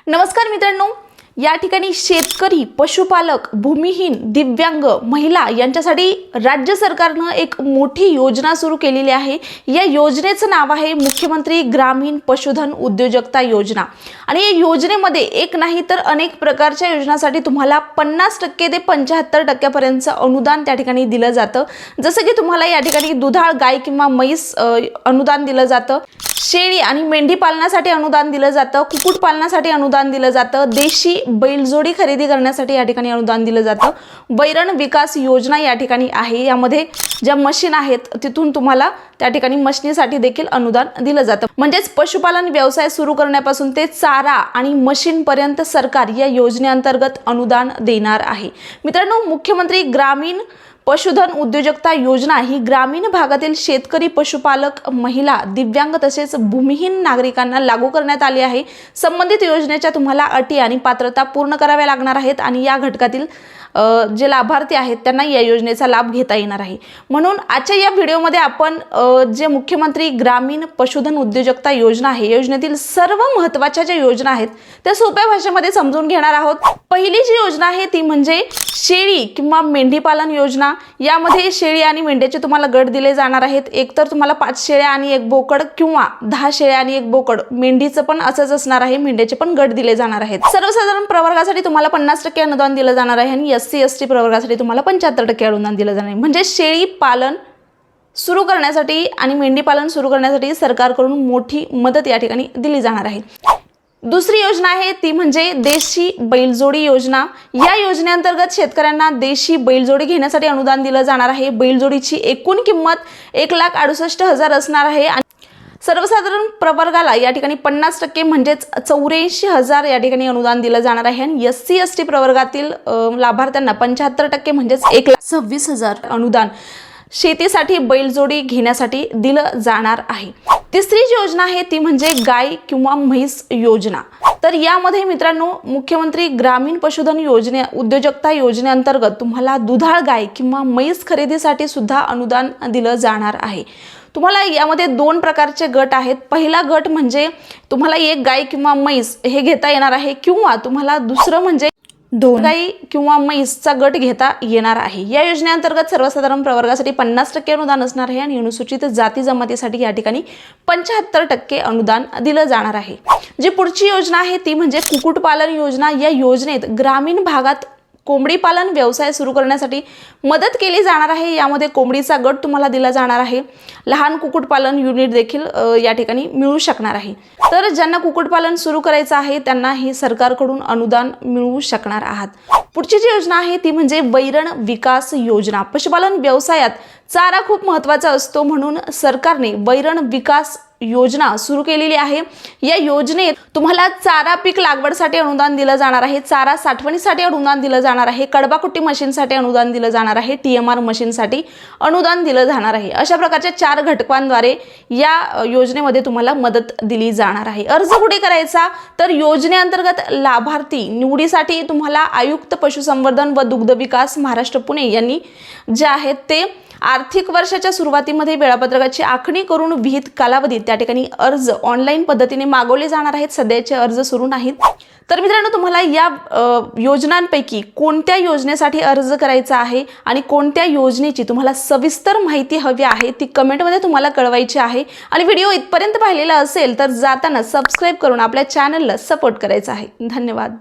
नमस्कार मित्रांनो, या ठिकाणी शेतकरी, पशुपालक, भूमिहीन, दिव्यांग, महिला यांच्यासाठी राज्य सरकारने एक मोठी योजना सुरू केलेली आहे। या योजनेचं नाव आहे मुख्यमंत्री ग्रामीण पशुधन उद्योजकता योजना। आणि या योजनेमध्ये एक नाही तर अनेक प्रकारच्या योजनांसाठी तुम्हाला 50% ते 75% पर्यंत अनुदान त्या ठिकाणी दिलं जातं। जसं की तुम्हाला या ठिकाणी दुधाळ गाय किंवा म्हैस अनुदान दिलं जातं, शेळी आणि मेंढी पालनासाठी अनुदान दिलं जातं, कुक्कुट पालनासाठी अनुदान दिलं जातं, देशी बैलजोडी खरेदी करण्यासाठी या ठिकाणी अनुदान दिलं जातं। वैरण विकास योजना या ठिकाणी आहे। यामध्ये ज्या मशीन आहेत तिथून तुम्हाला त्या ठिकाणी मशीनीसाठी देखील अनुदान दिलं जातं। म्हणजेच पशुपालन व्यवसाय सुरू करण्यापासून ते चारा आणि मशीन पर्यंत सरकार या योजनेअंतर्गत अनुदान देणार आहे। मित्रांनो, मुख्यमंत्री ग्रामीण पशुधन उद्योजकता योजना ही ग्रामीण भागातील शेतकरी, पशुपालक, महिला, दिव्यांग तसेच भूमिहीन नागरिकांना लागू करण्यात आली आहे। संबंधित योजनेच्या तुम्हाला अटी आणि पात्रता पूर्ण कराव्या लागणार आहेत आणि या घटकातील जे लाभार्थी आहेत त्यांना या योजनेचा लाभ घेता येणार आहे। म्हणून आजच्या या व्हिडिओमध्ये आपण जे मुख्यमंत्री ग्रामीण पशुधन उद्योजकता योजना आहे, योजनेतील सर्व महत्त्वाच्या ज्या योजना आहेत त्या सोप्या भाषेमध्ये समजून घेणार आहोत। पहिली जी योजना आहे ती म्हणजे शेळी किंवा मेंढी पालन योजना। यामध्ये शेळी आणि मेंढ्याचे तुम्हाला गट दिले जाणार आहेत। एकतर तुम्हाला 5 शेळ्या आणि 1 बोकड किंवा 10 शेळ्या आणि 1 बोकड, मेंढीचं पण असंच असणार आहे, मेंढ्याचे पण गट दिले जाणार आहेत। सर्वसाधारण प्रवर्गासाठी तुम्हाला 50% अनुदान दिलं जाणार आहे आणि SC/ST प्रवर्गासाठी तुम्हाला 75% अनुदान दिलं जाणार आहे। म्हणजे शेळी पालन सुरू करण्यासाठी आणि मेंढी पालन सुरू करण्यासाठी सरकारकडून मोठी मदत या ठिकाणी दिली जाणार आहे। दुसरी योजना आहे ती म्हणजे देशी बैलजोडी योजना। या योजनेअंतर्गत शेतकऱ्यांना देशी बैलजोडी घेण्यासाठी अनुदान दिलं जाणार आहे। बैलजोडीची एकूण किंमत 1,68,000 असणार आहे आणि सर्वसाधारण प्रवर्गाला या ठिकाणी 50% म्हणजेच 84,000 या ठिकाणी अनुदान दिलं जाणार आहे आणि SC/ST प्रवर्गातील लाभार्थ्यांना 75% म्हणजेच 1,26,000 अनुदान शेतीसाठी बैलजोडी घेण्यासाठी दिलं जाणार आहे। तिसरी जी योजना आहे ती म्हणजे गाय किंवा म्हैस योजना। तर यामध्ये मित्रांनो, मुख्यमंत्री ग्रामीण पशुधन उद्योजकता योजनेअंतर्गत तुम्हाला दुधाळ गाय किंवा म्हैस खरेदीसाठी सुद्धा अनुदान दिलं जाणार आहे। तुम्हाला यामध्ये 2 प्रकारचे गट आहेत। पहिला गट म्हणजे तुम्हाला 1 गाय किंवा म्हैस हे घेता येणार आहे किंवा तुम्हाला दुसरं म्हणजे 2 गाई किंवा म्हैसचा गट घेता येणार आहे। या योजनेअंतर्गत सर्वसाधारण प्रवर्गासाठी 50% अनुदान असणार आहे आणि अनुसूचित जाती जमातीसाठी या ठिकाणी 75% अनुदान दिलं जाणार आहे। जी पुढची योजना आहे ती म्हणजे कुक्कुटपालन योजना। या योजनेत ग्रामीण भागात कोंबडी पालन व्यवसाय सुरू करण्यासाठी मदत केली जाणार आहे। यामध्ये कोंबडीचा गट तुम्हाला दिला जाणार आहे। लहान कुक्कुटपालन युनिट देखील या ठिकाणी मिळू शकणार आहे। तर ज्यांना कुक्कुटपालन सुरू करायचं आहे त्यांना हे सरकारकडून अनुदान मिळवू शकणार आहात। पुढची जी योजना आहे ती म्हणजे वैरण विकास योजना। पशुपालन व्यवसायात चारा खूप महत्त्वाचा असतो, म्हणून सरकारने वैरण विकास योजना सुरू केलेली आहे। या योजनेत तुम्हाला चारा पीक लागवडसाठी अनुदान दिलं जाणार आहे, चारा साठवणीसाठी अनुदान दिलं जाणार आहे, कडबाकुट्टी मशीनसाठी अनुदान दिलं जाणार आहे, TMR मशीनसाठी अनुदान दिलं जाणार आहे। अशा प्रकारच्या 4 घटकांद्वारे या योजनेमध्ये तुम्हाला मदत दिली जाणार आहे। अर्ज कुठे करायचा तर योजनेअंतर्गत लाभार्थी निवडीसाठी तुम्हाला आयुक्त पशुसंवर्धन व दुग्ध विकास महाराष्ट्र पुणे यांनी जे आहेत ते आर्थिक वर्षाच्या सुरुवातीमध्ये वेळापत्रकाची आखणी करून विहित कालावधीत त्या ठिकाणी अर्ज ऑनलाईन पद्धतीने मागवले जाणार आहेत। सध्याचे अर्ज सुरू नाहीत। तर मित्रांनो, तुम्हाला या योजनांपैकी कोणत्या योजनेसाठी अर्ज करायचा आहे आणि कोणत्या योजनेची तुम्हाला सविस्तर माहिती हवी आहे ती कमेंटमध्ये तुम्हाला कळवायची आहे। आणि व्हिडिओ इथपर्यंत पाहिलेला असेल तर जाताना सबस्क्राईब करून आपल्या चॅनलला सपोर्ट करायचा आहे। धन्यवाद।